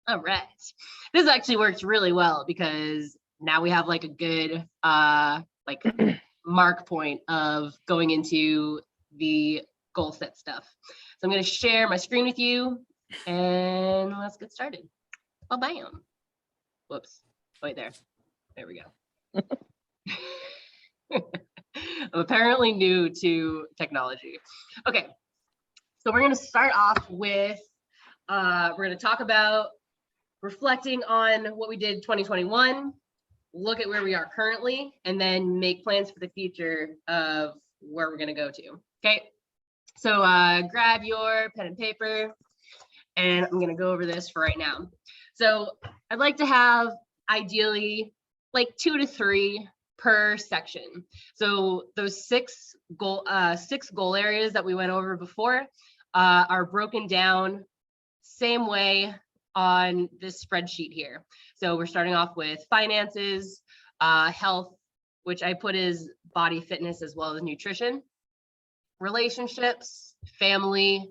All right. This actually works really well because now we have like a good like mark point of going into the goal set stuff. So I'm going to share my screen with you and let's get started. Oh, bam. Whoops. Wait there. There we go. I'm apparently new to technology. Okay. So we're going to start off with, we're going to talk about reflecting on what we did 2021, look at where we are currently, and then make plans for the future of where we're going to go to. Okay. So grab your pen and paper, and I'm going to go over this for right now. So I'd like to have ideally like 2 to 3 per section. So those six goal areas that we went over before are broken down same way on this spreadsheet here. So we're starting off with finances, health, which I put as body fitness as well as nutrition, relationships, family,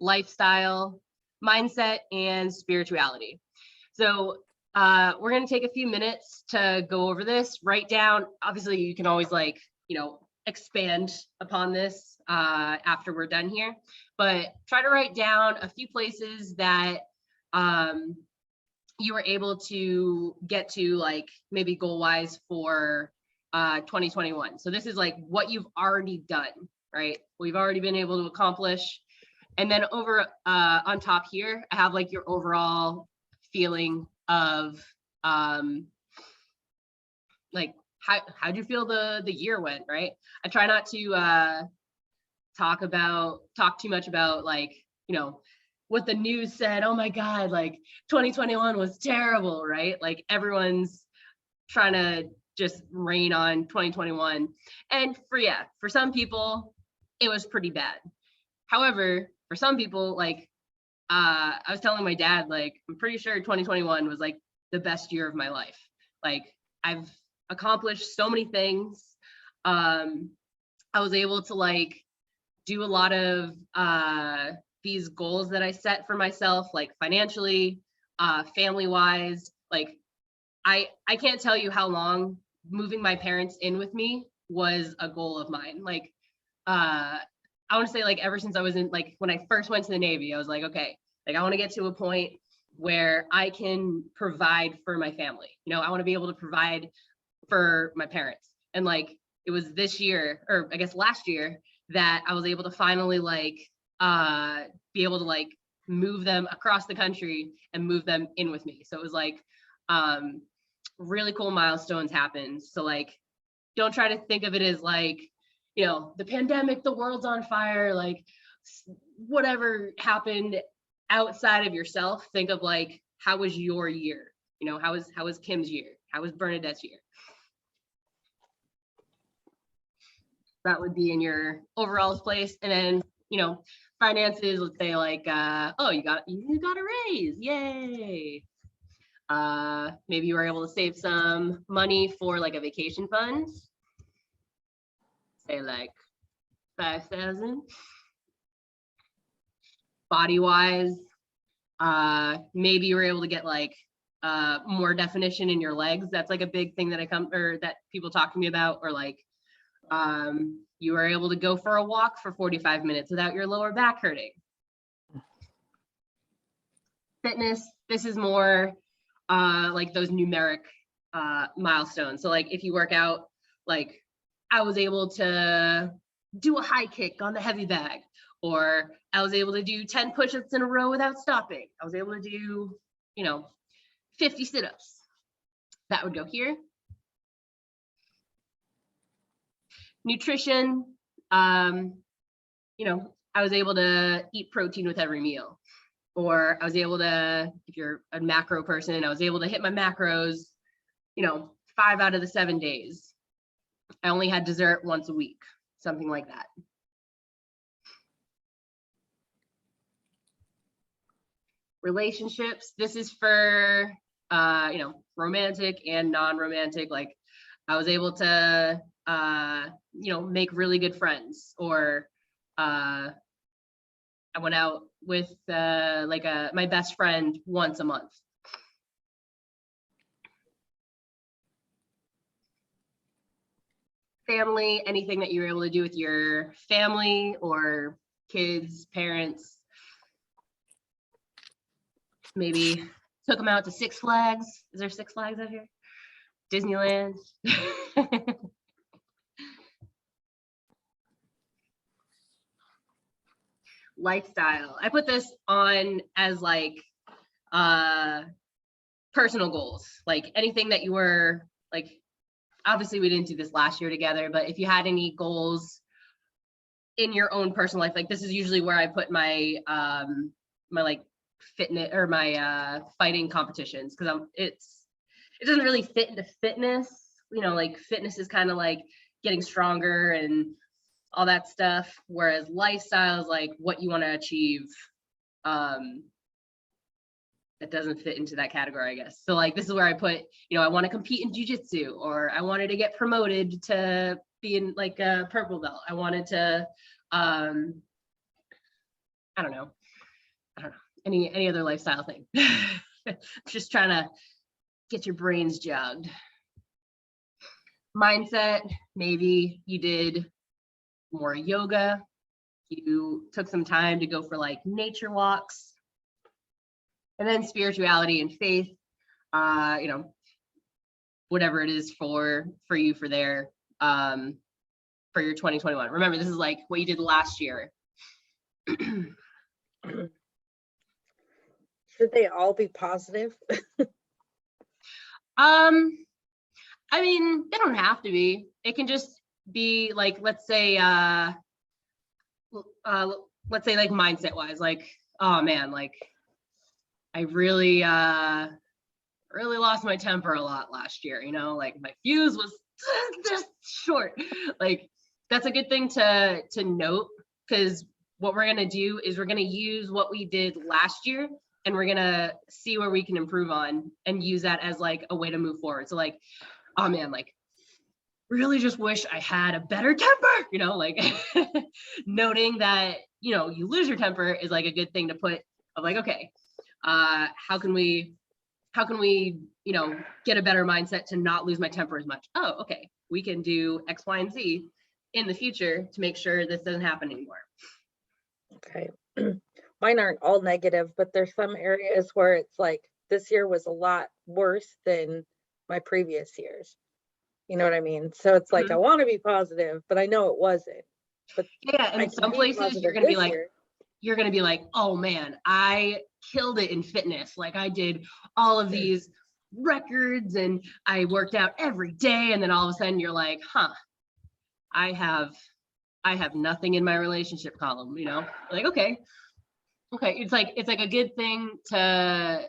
lifestyle, mindset, and spirituality. So we're going to take a few minutes to go over this, write down. Obviously, you can always like, expand upon this after we're done here, but try to write down a few places that you were able to get to, like maybe goal wise for 2021. So this is like what you've already done, right? We've already been able to accomplish. And then over on top here, I have like your overall feeling of like how'd you feel the year went, right? I try not to talk too much about like, what the news said. Oh my God, like 2021 was terrible, right? Like everyone's trying to just rain on 2021. And for some people, it was pretty bad. However, for some people, like I was telling my dad, like, I'm pretty sure 2021 was like the best year of my life. Like I've accomplished so many things. I was able to like do a lot of these goals that I set for myself, like financially, family wise. Like I can't tell you how long moving my parents in with me was a goal of mine. Like I want to say like ever since I was in, like when I first went to the Navy, I was like, okay, like I want to get to a point where I can provide for my family. I want to be able to provide for my parents. And like it was this year, or I guess last year, that I was able to finally like be able to like move them across the country and move them in with me. So it was like really cool milestones happened. So like don't try to think of it as like, the pandemic, the world's on fire, like whatever happened outside of yourself. Think of like, how was your year? How was Kim's year? How was Bernadette's year? That would be in your overall place. And then, finances, let's say like, oh, you got a raise, yay. Maybe you were able to save some money for like a vacation fund, say like 5,000. Body wise, maybe you were able to get like more definition in your legs. That's like a big thing that people talk to me about, or like you were able to go for a walk for 45 minutes without your lower back hurting. Fitness, this is more like those numeric milestones. So like if you work out, like I was able to do a high kick on the heavy bag, or I was able to do 10 push-ups in a row without stopping. I was able to do, 50 sit-ups. That would go here. Nutrition, I was able to eat protein with every meal, or I was able to, if you're a macro person, I was able to hit my macros, 5 out of the 7 days. I only had dessert once a week, something like that. Relationships, this is for, romantic and non-romantic. Like I was able to, make really good friends, or I went out with my best friend once a month. family, anything that you were able to do with your family or kids, parents. Maybe took them out to Six Flags. Is there Six Flags out here? Disneyland. Lifestyle. I put this on as like personal goals, like anything that you were like, obviously we didn't do this last year together, but if you had any goals in your own personal life, like this is usually where I put my my like fitness or my fighting competitions, because it doesn't really fit into fitness, you know, like fitness is kind of like getting stronger and all that stuff, whereas lifestyle is like what you want to achieve. That doesn't fit into that category, I guess. So like this is where I put, you know, I want to compete in jiu-jitsu, or I wanted to get promoted to be in like a purple belt. I wanted to I don't know, any other lifestyle thing. Just trying to get your brains jogged. Mindset, maybe you did more yoga, you took some time to go for like nature walks. And then spirituality and faith, you know, whatever it is for you for there, for your 2021. Remember, this is like what you did last year. Should they all be positive? I mean, they don't have to be. It can just be like, let's say like mindset wise, like, oh man, like I really lost my temper a lot last year, you know, like my fuse was just short. Like that's a good thing to note, because what we're gonna do is we're gonna use what we did last year and we're gonna see where we can improve on and use that as like a way to move forward. So like, oh man, like really just wish I had a better temper, you know, like noting that, you know, you lose your temper is like a good thing to put of like, okay, how can we, you know, get a better mindset to not lose my temper as much? Oh, okay, we can do X, Y, and Z in the future to make sure this doesn't happen anymore. Okay. Mine aren't all negative, but there's some areas where it's like this year was a lot worse than my previous years. You know what I mean? So it's like, I want to be positive, but I know it wasn't. But yeah, and in some places you're gonna be like, oh man, I killed it in fitness. Like I did all of these records and I worked out every day. And then all of a sudden you're like, I have nothing in my relationship column, you know, like, okay. It's like a good thing to,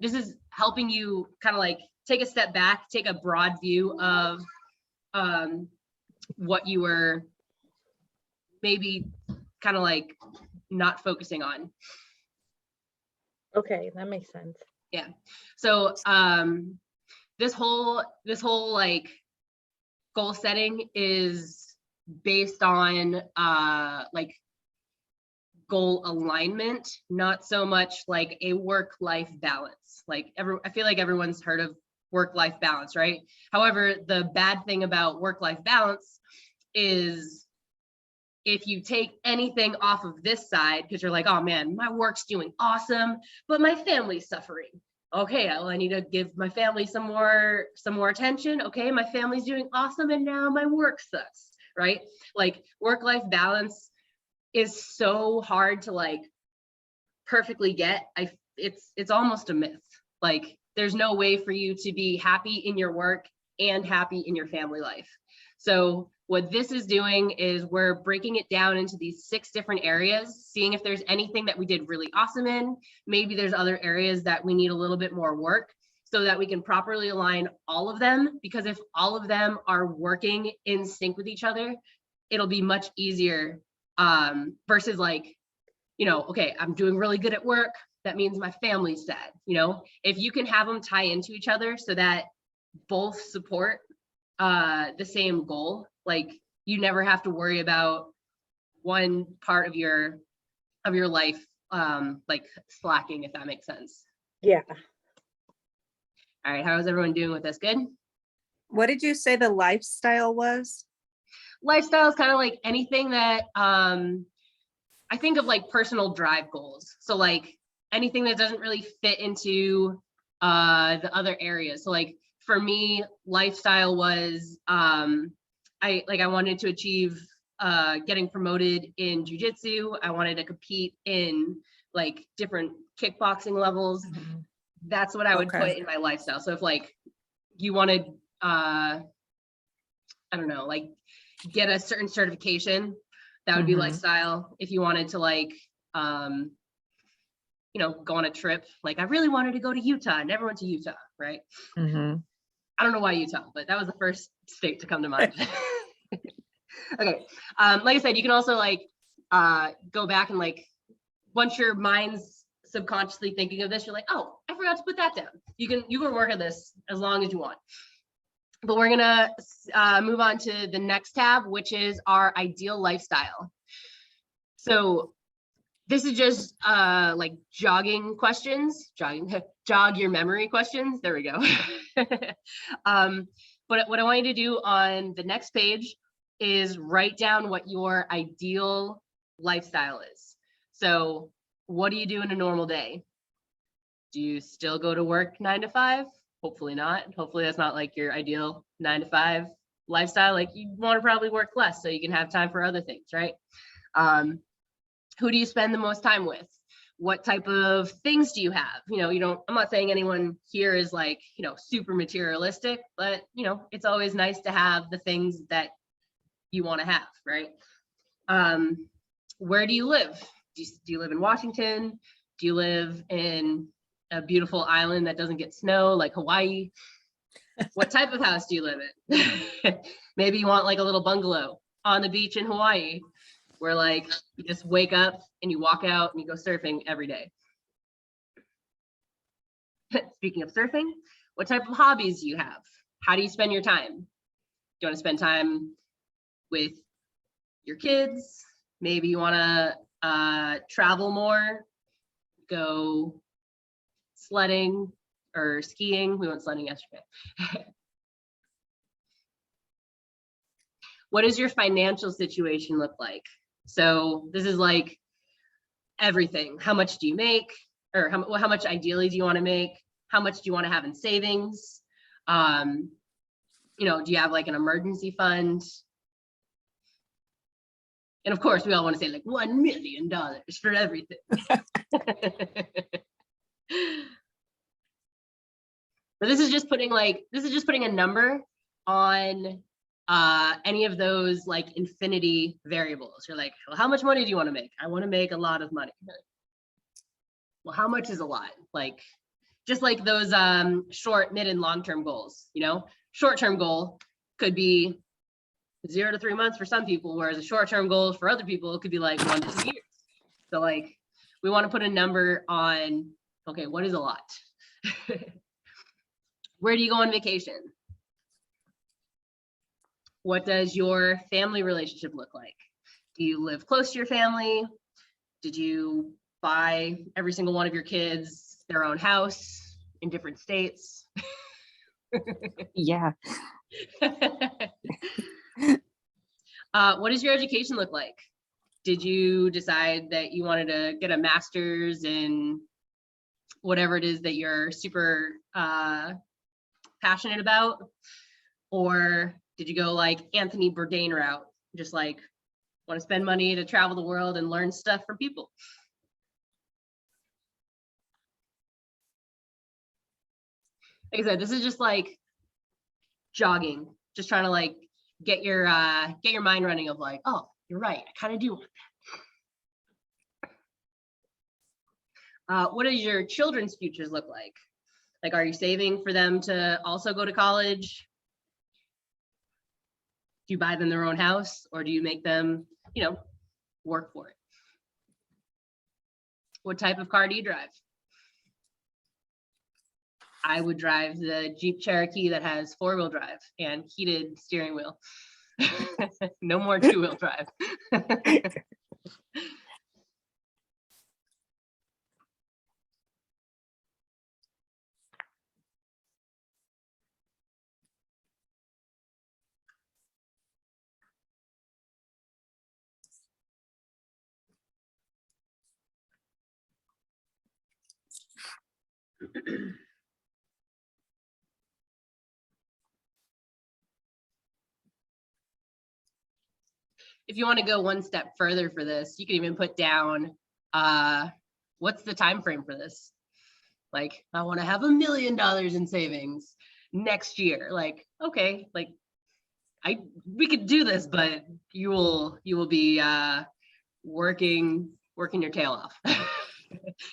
this is helping you kind of like take a step back, take a broad view of what you were maybe kind of like not focusing on. Okay, that makes sense. Yeah. So this whole like goal setting is based on like goal alignment, not so much like a work-life balance. Like I feel like everyone's heard of work-life balance, right? However, the bad thing about work-life balance is if you take anything off of this side, because you're like, oh man, my work's doing awesome, but my family's suffering. Okay, well, I need to give my family some more attention. Okay, my family's doing awesome, and now my work sucks, right? Like work-life balance is so hard to like perfectly get. It's almost a myth. Like there's no way for you to be happy in your work and happy in your family life. So what this is doing is we're breaking it down into these 6 different areas, seeing if there's anything that we did really awesome in. Maybe there's other areas that we need a little bit more work, so that we can properly align all of them. Because if all of them are working in sync with each other, it'll be much easier versus like, you know, okay, I'm doing really good at work, that means my family's sad. You know, if you can have them tie into each other so that both support the same goal, like you never have to worry about one part of your life like slacking, if that makes sense. Yeah. All right, how is everyone doing with this? Good? What did you say the lifestyle was? Lifestyle is kind of like anything that I think of like personal drive goals. So like anything that doesn't really fit into the other areas. So like for me, lifestyle was I wanted to achieve getting promoted in jujitsu. I wanted to compete in like different kickboxing levels. That's what I would put in my lifestyle. So if like you wanted I don't know, like get a certain certification, that would be lifestyle. If you wanted to like you know, go on a trip, like I really wanted to go to Utah. I never went to Utah, right? I don't know why Utah, but that was the first state to come to mind. Okay. Like I said, you can also like go back and like once your mind's subconsciously thinking of this, you're like, oh, I forgot to put that down. You can work on this as long as you want. But we're gonna move on to the next tab, which is our ideal lifestyle. So this is just like jogging questions, jog your memory questions. There we go. But what I want you to do on the next page is write down what your ideal lifestyle is. So what do you do in a normal day? Do you still go to work 9 to 5? Hopefully not. Hopefully that's not like your ideal 9 to 5 lifestyle. Like you want to probably work less so you can have time for other things, right? Who do you spend the most time with? What type of things do you have? You know, I'm not saying anyone here is like, you know, super materialistic, but you know, it's always nice to have the things that you want to have, right? Where do you live? Do you live in Washington? Do you live in a beautiful island that doesn't get snow like Hawaii? What type of house do you live in? Maybe you want like a little bungalow on the beach in Hawaii where like you just wake up and you walk out and you go surfing every day. Speaking of surfing, what type of hobbies do you have? How do you spend your time? Do you want to spend time with your kids? Maybe you want to travel more, go sledding or skiing. We went sledding yesterday. What does your financial situation look like? So this is like everything. How much do you make? Or how much ideally do you want to make? How much do you want to have in savings? You know, do you have like an emergency fund? And of course, we all want to say like $1 million for everything. But this is just putting a number on any of those like infinity variables. You're like, well, how much money do you want to make? I want to make a lot of money. Well, how much is a lot? Like, just like those short, mid, and long-term goals, you know, short-term goal could be 0 to 3 months for some people, whereas a short-term goal for other people could be like 1 to 2 years. So like, we want to put a number on, okay, what is a lot? Where do you go on vacation? What does your family relationship look like? Do you live close to your family? Did you buy every single one of your kids their own house in different states? Yeah. What does your education look like? Did you decide that you wanted to get a master's in whatever it is that you're super passionate about? Or did you go like Anthony Bourdain route? Just like want to spend money to travel the world and learn stuff from people? Like I said, this is just like jogging, just trying to like get your mind running of like, oh, you're right, I kind of do want that. What does your children's futures look like? Like, are you saving for them to also go to college? Do you buy them their own house, or do you make them, you know, work for it? What type of car do you drive? I would drive the Jeep Cherokee that has 4-wheel drive and heated steering wheel. No more 2-wheel drive. If you want to go one step further for this, you can even put down what's the time frame for this? Like, I want to have $1 million in savings next year. Like, okay, like we could do this, but you will be working your tail off.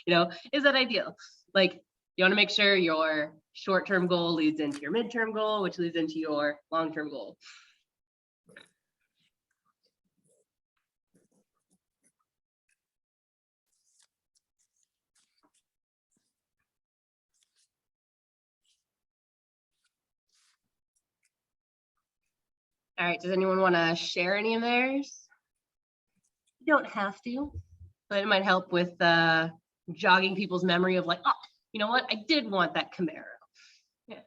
You know, is that ideal? Like, you want to make sure your short-term goal leads into your midterm goal, which leads into your long-term goal. All right, does anyone want to share any of theirs? You don't have to, but it might help with jogging people's memory of like, oh, you know what? I did want that Camaro. Yeah.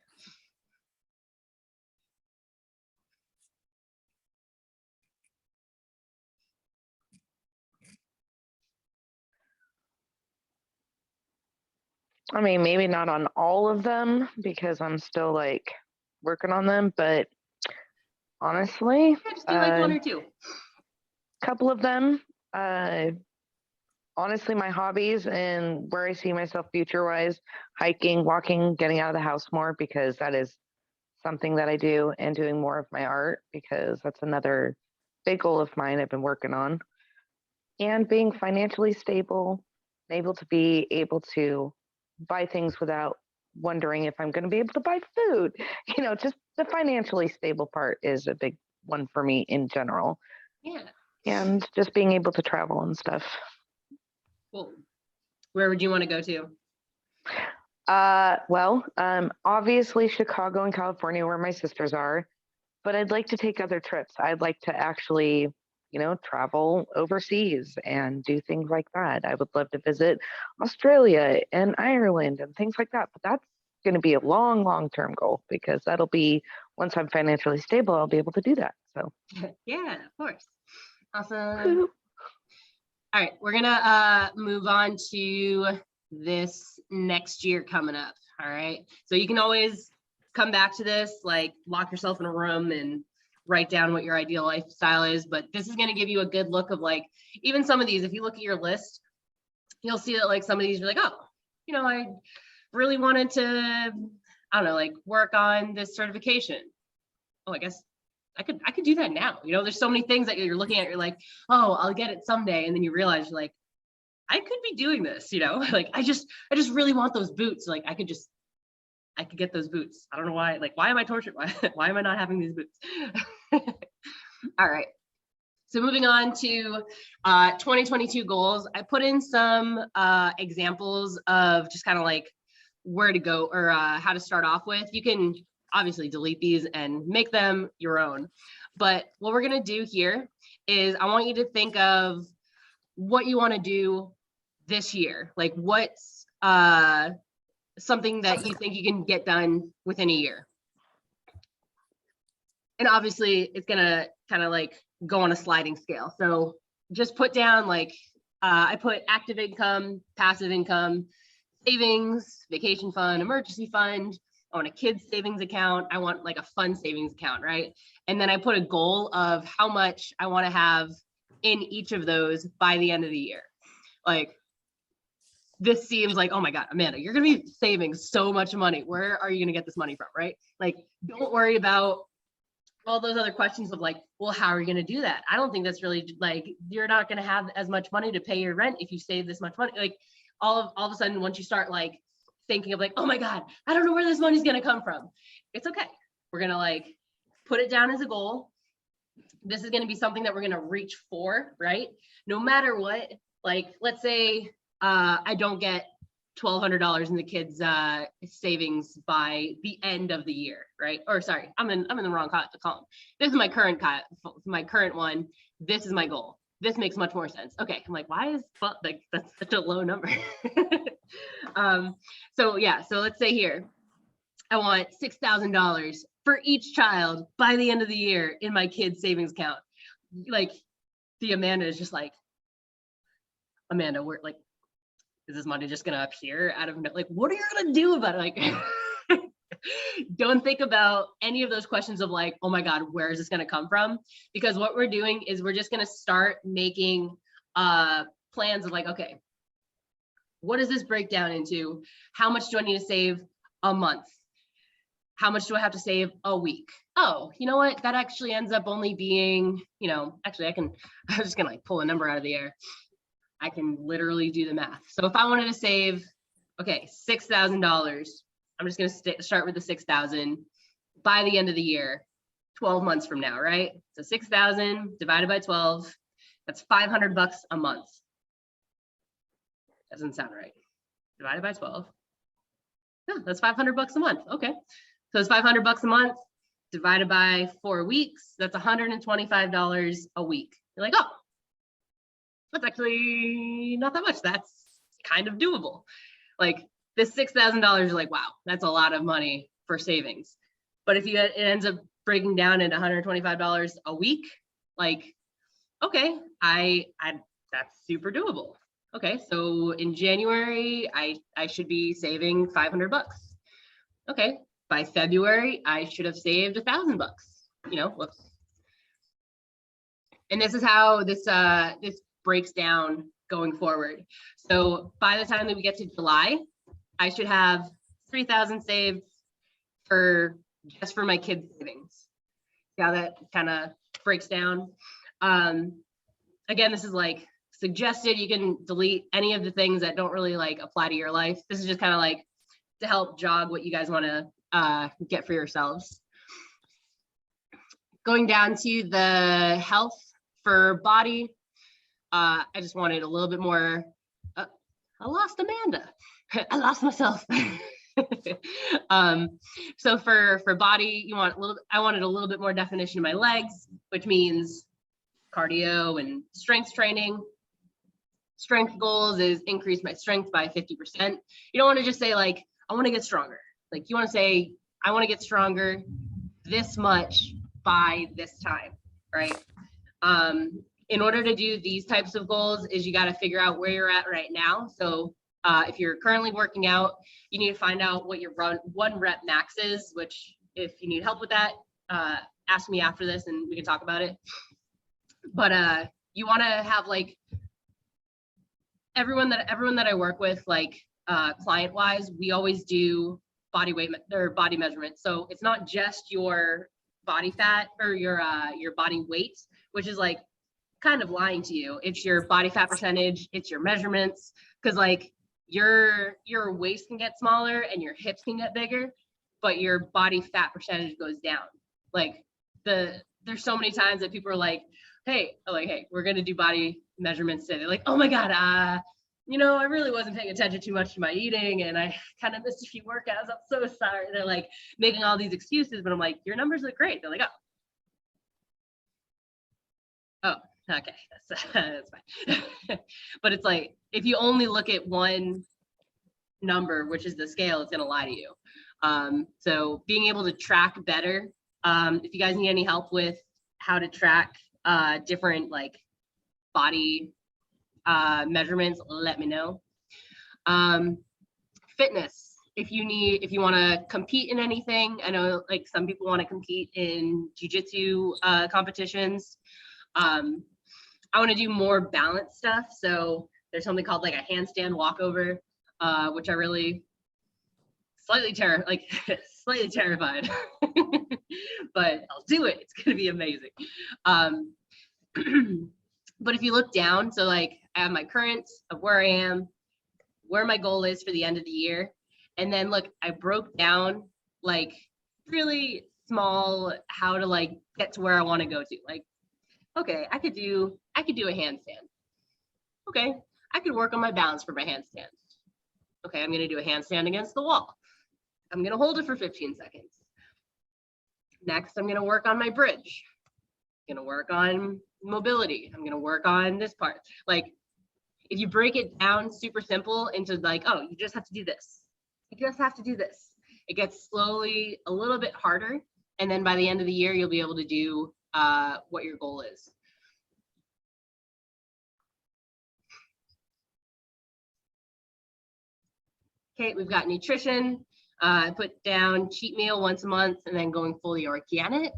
I mean, maybe not on all of them because I'm still like working on them, but honestly, Yeah, just do like one or two. a couple of them. Honestly, my hobbies and where I see myself future wise, hiking, walking, getting out of the house more because that is something that I do, and doing more of my art because that's another big goal of mine I've been working on. And being financially stable, able to buy things without wondering if I'm going to be able to buy food. You know, just the financially stable part is a big one for me in general. Yeah. And just being able to travel and stuff. Cool. Where would you want to go to? Obviously Chicago and California where my sisters are, but I'd like to take other trips. I'd like to actually, you know, travel overseas and do things like that. I would love to visit Australia and Ireland and things like that, but that's going to be a long-term goal because that'll be once I'm financially stable, I'll be able to do that. So Yeah, of course. Awesome. All right, we're gonna move on to this next year coming up. All right, so you can always come back to this, like lock yourself in a room and write down what your ideal lifestyle is. But this is gonna give you a good look of like even some of these. If you look at your list, you'll see that like some of these you're like, oh, you know, I really wanted to, I don't know, like work on this certification. Oh, I guess I could do that now. You know, there's so many things that you're looking at, you're like, oh, I'll get it someday. And then you realize you're like, I could be doing this, you know, like I just really want those boots. Like I could get those boots. I don't know why, like, why am I tortured? Why am I not having these boots? All right. So moving on to 2022 goals, I put in some examples of just kind of like where to go or how to start off with. You can obviously delete these and make them your own. But what we're gonna do here is I want you to think of what you wanna do this year. Like what's something that you think you can get done within a year. And obviously it's gonna kind of like go on a sliding scale. So just put down like, I put active income, passive income, savings, vacation fund, emergency fund. I want a kid's savings account. I want like a fun savings account, right? And then I put a goal of how much I want to have in each of those by the end of the year. Like this seems like, oh my God, Amanda, you're going to be saving so much money. Where are you going to get this money from, right? Like, don't worry about all those other questions of like, well, how are you going to do that? I don't think that's really like, you're not going to have as much money to pay your rent if you save this much money. Like all of a sudden, once you start like thinking of like, oh my God, I don't know where this money's going to come from. It's okay. We're going to like put it down as a goal. This is going to be something that we're going to reach for, right? No matter what, like, let's say I don't get $1,200 in the kids' savings by the end of the year, right? Or sorry, I'm in the wrong column. This is my current one. This is my goal. This makes much more sense. Okay, I'm like, why is like that's such a low number? So yeah, so let's say here, I want $6,000 for each child by the end of the year in my kids' savings account. Like the Amanda is just like, Amanda, we're like, is this money just gonna appear out of like, what are you gonna do about it? Like, don't think about any of those questions of like, oh my God, where is this gonna come from? Because what we're doing is we're just gonna start making plans of like, okay, what does this break down into? How much do I need to save a month? How much do I have to save a week? Oh, you know what? That actually ends up only being, actually I'm just gonna like pull a number out of the air. I can literally do the math. So if I wanted to save, okay, $6,000, I'm just gonna start with the 6,000 by the end of the year, 12 months from now, right? So 6,000 divided by 12, that's $500 a month. Doesn't sound right. Divided by 12. Yeah, that's $500 a month. Okay. So it's $500 a month divided by 4 weeks. That's $125 a week. You're like, oh, that's actually not that much. That's kind of doable. Like this $6,000, you're like, wow, that's a lot of money for savings. But if it ends up breaking down into $125 a week, like, okay, that's super doable. Okay, so in January, I should be saving $500. Okay, by February, I should have saved $1,000. Whoops. And this is how this breaks down going forward. So by the time that we get to July, I should have 3,000 saved just for my kids' savings. See how that kind of breaks down. Again, this is like suggested. You can delete any of the things that don't really like apply to your life. This is just kind of like to help jog what you guys want to get for yourselves. Going down to the health for body, I just wanted a little bit more. I lost Amanda. I lost myself. So for body, I wanted a little bit more definition of my legs, which means cardio and strength training. Strength goals is increase my strength by 50%. You don't want to just say like, I want to get stronger. Like you want to say, I want to get stronger this much by this time, right? In order to do these types of goals is you got to figure out where you're at right now. So if you're currently working out, you need to find out what your one rep max is, which if you need help with that, ask me after this and we can talk about it. But you want to have like everyone that I work with, like client wise, we always do body weight or body measurement. So it's not just your body fat or your body weight, which is like kind of lying to you. It's your body fat percentage, it's your measurements, because like your waist can get smaller and your hips can get bigger, but your body fat percentage goes down. Like there's so many times that people are like, hey, we're gonna do body measurements today. They're like, oh my God, I really wasn't paying attention too much to my eating and I kind of missed a few workouts. I'm so sorry. They're like making all these excuses, but I'm like, your numbers look great. They're like, oh, okay, that's fine. But it's like, if you only look at one number, which is the scale, it's gonna lie to you. So being able to track better, if you guys need any help with how to track different like body measurements, let me know. Fitness, if you want to compete in anything, I know like some people want to compete in jiu-jitsu competitions. I want to do more balanced stuff, so there's something called like a handstand walkover, which I really slightly terrified but I'll do it. It's gonna be amazing. But if you look down, so like I have my current of where I am, where my goal is for the end of the year, and then look, I broke down like really small how to like get to where I want to go to. Like, okay, I could do a handstand. Okay, I could work on my balance for my handstand. Okay, I'm gonna do a handstand against the wall. I'm gonna hold it for 15 seconds. Next, I'm gonna work on my bridge. I'm gonna work on mobility. I'm gonna work on this part. Like, if you break it down super simple into like, oh, you just have to do this. You just have to do this. It gets slowly a little bit harder. And then by the end of the year, you'll be able to do what your goal is. Okay, we've got nutrition. I put down cheat meal once a month and then going fully organic.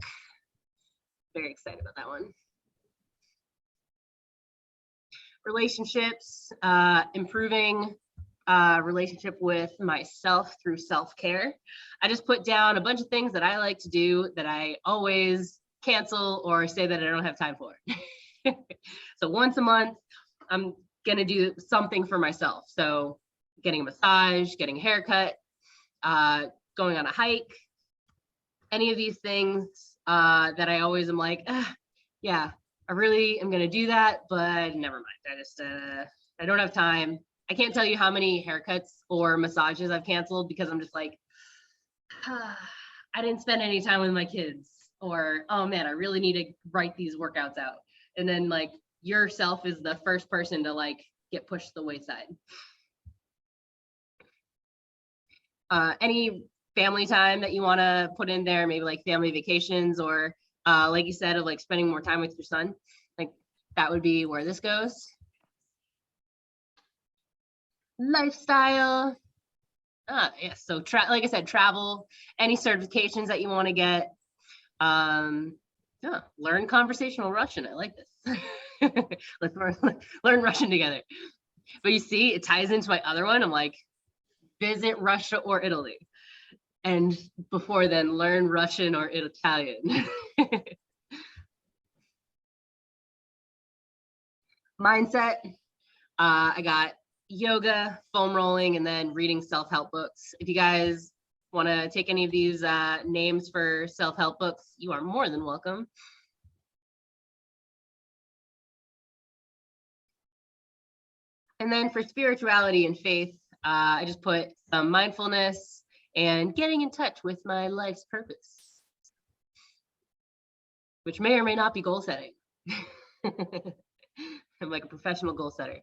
Very excited about that one. Relationships, improving relationship with myself through self-care. I just put down a bunch of things that I like to do that I always cancel or say that I don't have time for. So once a month, I'm gonna do something for myself. So getting a massage, getting a haircut, going on a hike, any of these things that I always am like, yeah, I really am gonna do that, but never mind. I don't have time. I can't tell you how many haircuts or massages I've canceled because I'm just like, I didn't spend any time with my kids, or oh man, I really need to write these workouts out. And then like yourself is the first person to like get pushed to the wayside. Any family time that you want to put in there, maybe like family vacations or like you said, of like spending more time with your son, like that would be where this goes. Lifestyle. Yeah, so like I said, travel, any certifications that you want to get. Yeah, learn conversational Russian. I like this. Let's learn Russian together. But you see, it ties into my other one. I'm like, visit Russia or Italy. And before then, learn Russian or Italian. Mindset. I got yoga, foam rolling, and then reading self-help books. If you guys want to take any of these names for self-help books, you are more than welcome. And then for spirituality and faith, I just put some mindfulness and getting in touch with my life's purpose, which may or may not be goal setting. I'm like a professional goal setter.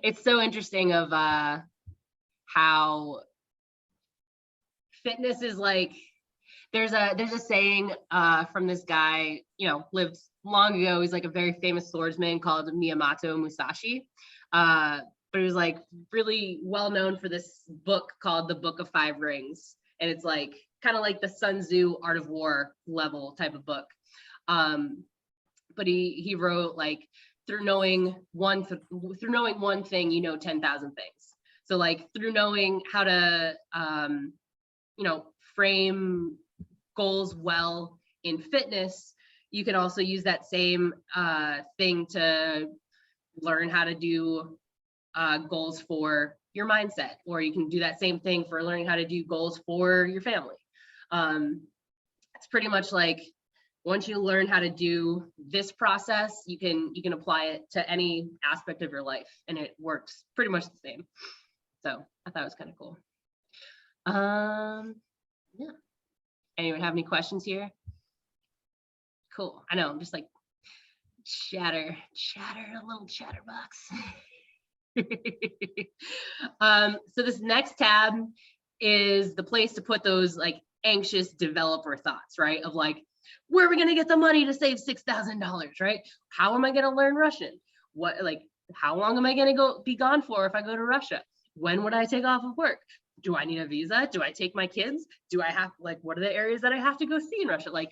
It's so interesting of how fitness is like, there's a saying from this guy, lived long ago. He's like a very famous swordsman called Miyamoto Musashi. But he was like really well known for this book called The Book of Five Rings. And it's like kind of like the Sun Tzu Art of War level type of book. But he wrote like, through knowing one thing, 10,000 things. So like through knowing how to, frame goals well in fitness, you can also use that same thing to learn how to do goals for your mindset, or you can do that same thing for learning how to do goals for your family. It's pretty much like, once you learn how to do this process, you can apply it to any aspect of your life, and it works pretty much the same. So I thought it was kind of cool. Yeah. Anyone have any questions here? Cool. I know, I'm just like chatter, a little chatterbox. So this next tab is the place to put those like anxious developer thoughts, right? Of like, where are we going to get the money to save $6,000, right? How am I going to learn Russian? How long am I going to be gone for if I go to Russia? When would I take off of work? Do I need a visa? Do I take my kids? Do I have, what are the areas that I have to go see in Russia? Like,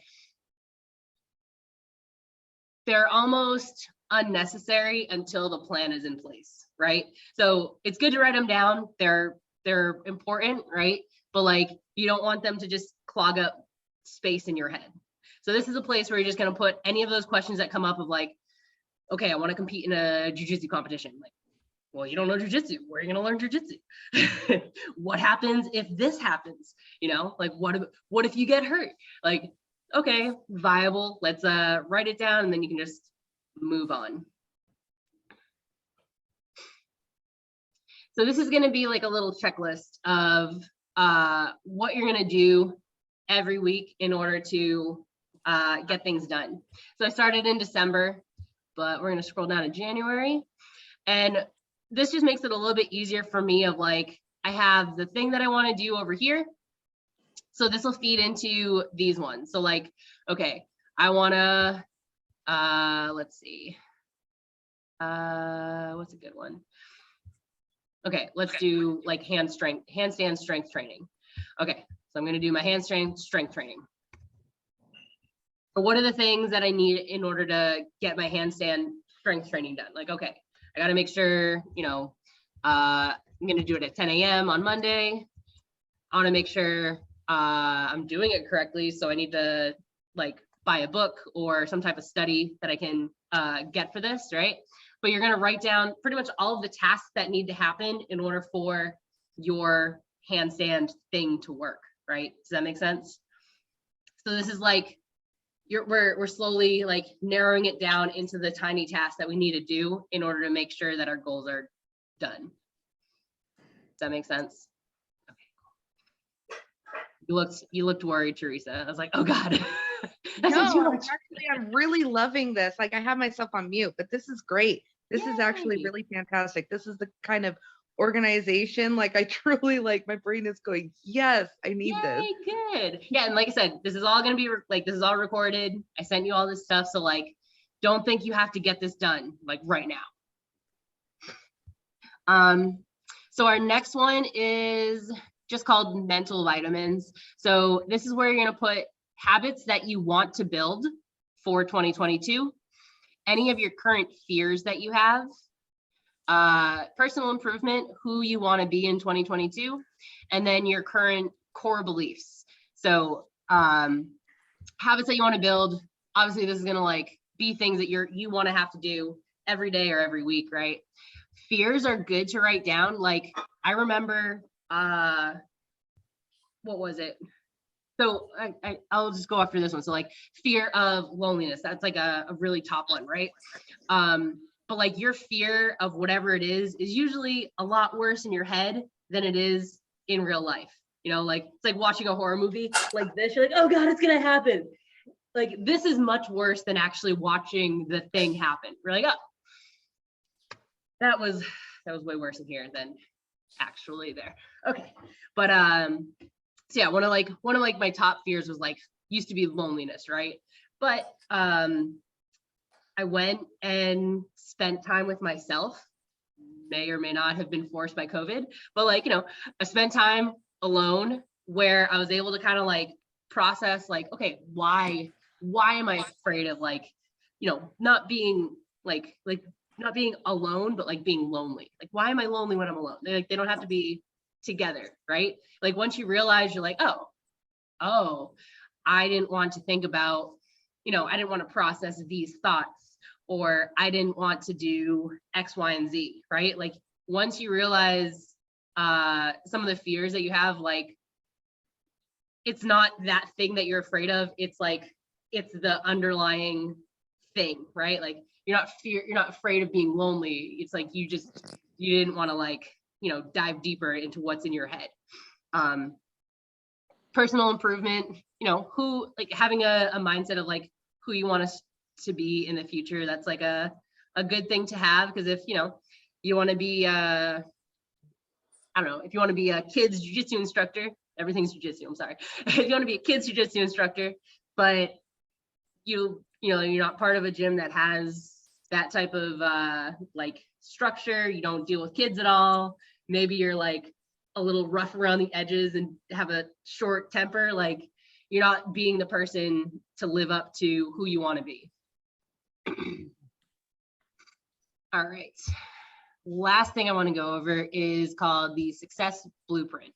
they're almost unnecessary until the plan is in place, right? So it's good to write them down. They're important, right? But like, you don't want them to just clog up space in your head. So this is a place where you're just going to put any of those questions that come up of like, okay, I want to compete in a jiu-jitsu competition. Like, well, you don't know jiu-jitsu. Where are you going to learn jiu-jitsu? What happens if this happens? Like, what if you get hurt? Like, okay, viable. Let's write it down, and then you can just move on. So this is going to be like a little checklist of what you're going to do every week in order to get things done. So I started in December, but we're going to scroll down to January. And this just makes it a little bit easier for me of like, I have the thing that I want to do over here. So this will feed into these ones. So like, okay, I want to, let's see, what's a good one? Okay, let's do like handstand strength training. Okay, so I'm gonna do my handstand strength training. But what are the things that I need in order to get my handstand strength training done? Like, okay, I gotta make sure, I'm gonna do it at 10 a.m. on Monday. I wanna make sure I'm doing it correctly. So I need to like buy a book or some type of study that I can get for this, right? But you're gonna write down pretty much all of the tasks that need to happen in order for your handstand thing to work, right? Does that make sense? So this is like, we're slowly like narrowing it down into the tiny tasks that we need to do in order to make sure that our goals are done. Does that make sense? Okay. You looked worried, Teresa. I was like, oh God. No, actually, I'm really loving this. Like I have myself on mute, but this is great. This is actually Yay. really fantastic. This is the kind of organization, like I truly like my brain is going, yes, I need this. Yay, good. Yeah, and like I said, this is all gonna be like, this is all recorded. I sent you all this stuff, so like, don't think you have to get this done like right now. So our next one is just called mental vitamins. So this is where you're gonna put habits that you want to build for 2022, any of your current fears that you have, personal improvement, who you want to be in 2022, and then your current core beliefs. So habits that you want to build, obviously this is going to like be things that you want to have to do every day or every week, right? Fears are good to write down. Like I remember, what was it? So I'll just go after this one. So like fear of loneliness, that's like a really top one, right? But like your fear of whatever it is usually a lot worse in your head than it is in real life. Like it's like watching a horror movie like this. You're like, oh God, it's gonna happen. Like this is much worse than actually watching the thing happen. We're like, oh, that was way worse in here than actually there. Okay, but so yeah, one of like my top fears was like used to be loneliness, right? But I went and spent time with myself, may or may not have been forced by COVID, but like, I spent time alone where I was able to kind of like process like, okay, why am I afraid of like, not being like not being alone, but like being lonely? Like, why am I lonely when I'm alone? They don't have to be together, right? Like once you realize, you're like, oh, I didn't want to think about, I didn't want to process these thoughts, or I didn't want to do X, Y, and Z, right? Like once you realize some of the fears that you have, like it's not that thing that you're afraid of. It's like, it's the underlying thing, right? Like you're not afraid of being lonely. It's like you didn't want to like, dive deeper into what's in your head. Personal improvement, who, like having a mindset of like who you want to be in the future. That's like a good thing to have, because if you want to be I don't know, if you want to be a kids jiu-jitsu instructor, everything's jiu-jitsu, I'm sorry. If you want to be a kids jiu-jitsu instructor, but you're not part of a gym that has that type of like structure, you don't deal with kids at all, maybe you're like a little rough around the edges and have a short temper, like you're not being the person to live up to who you want to be. All right. Last thing I want to go over is called the success blueprint.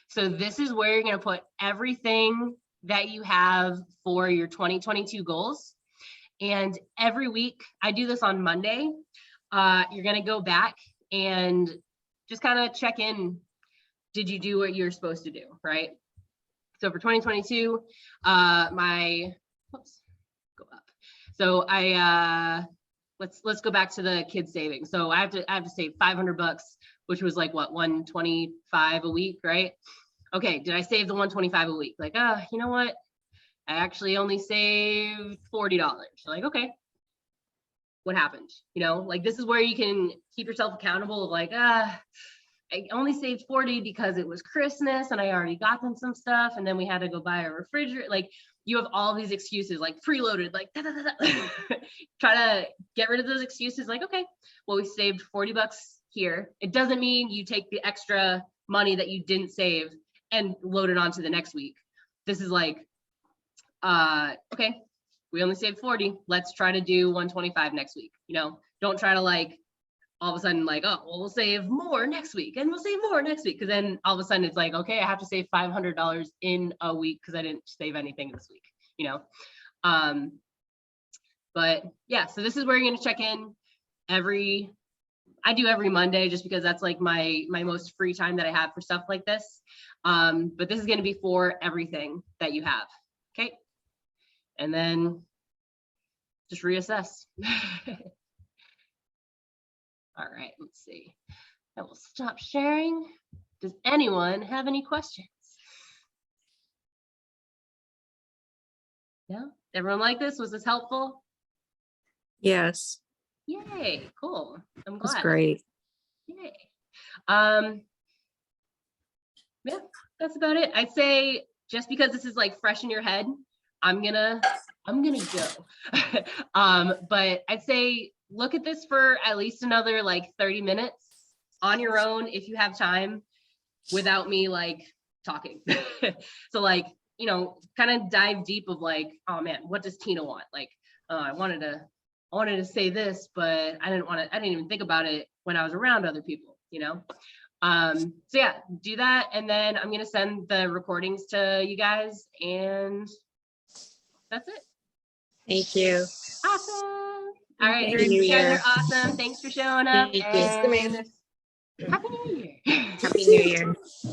So this is where you're going to put everything that you have for your 2022 goals. And every week, I do this on Monday, you're going to go back and just kind of check in. Did you do what you're supposed to do, right? So for 2022, whoops, go up. So let's go back to the kids savings. So I have to save $500, which was like what, 125 a week, right? Okay, did I save the 125 a week? Like, you know what? I actually only saved $40. Like, okay, what happened? Like this is where you can keep yourself accountable of like, I only saved 40 because it was Christmas and I already got them some stuff, and then we had to go buy a refrigerator. Like you have all these excuses, like preloaded, like da, da, da, da. Try to get rid of those excuses. Like, okay, well, we saved $40 here. It doesn't mean you take the extra money that you didn't save and load it onto the next week. This is like, okay, we only saved 40. Let's try to do 125 next week. You know, don't try to like all of a sudden like, oh, well, we'll save more next week and we'll save more next week. Cause then all of a sudden it's like, okay, I have to save $500 in a week because I didn't save anything this week, you know? But yeah, so this is where you're gonna check in I do every Monday just because that's like my most free time that I have for stuff like this. But this is gonna be for everything that you have, okay? And then just reassess. All right, let's see. I will stop sharing. Does anyone have any questions? No? Everyone like this? Was this helpful? Yes, Yay, cool. I'm that's glad. great. Yay. Yeah, that's about it. I'd say just because this is like fresh in your head, I'm gonna go. But I'd say look at this for at least another like 30 minutes on your own if you have time without me like talking. So like, you know, kind of dive deep of like, oh man, what does Tina want? Like, I wanted to say this, but I didn't even think about it when I was around other people, you know? So yeah, do that. And then I'm gonna send the recordings to you guys and that's it. Thank you. Awesome. All right, Happy New you guys Year. are awesome. Thanks for showing up. Thank you. And Happy New Year. Happy New Year.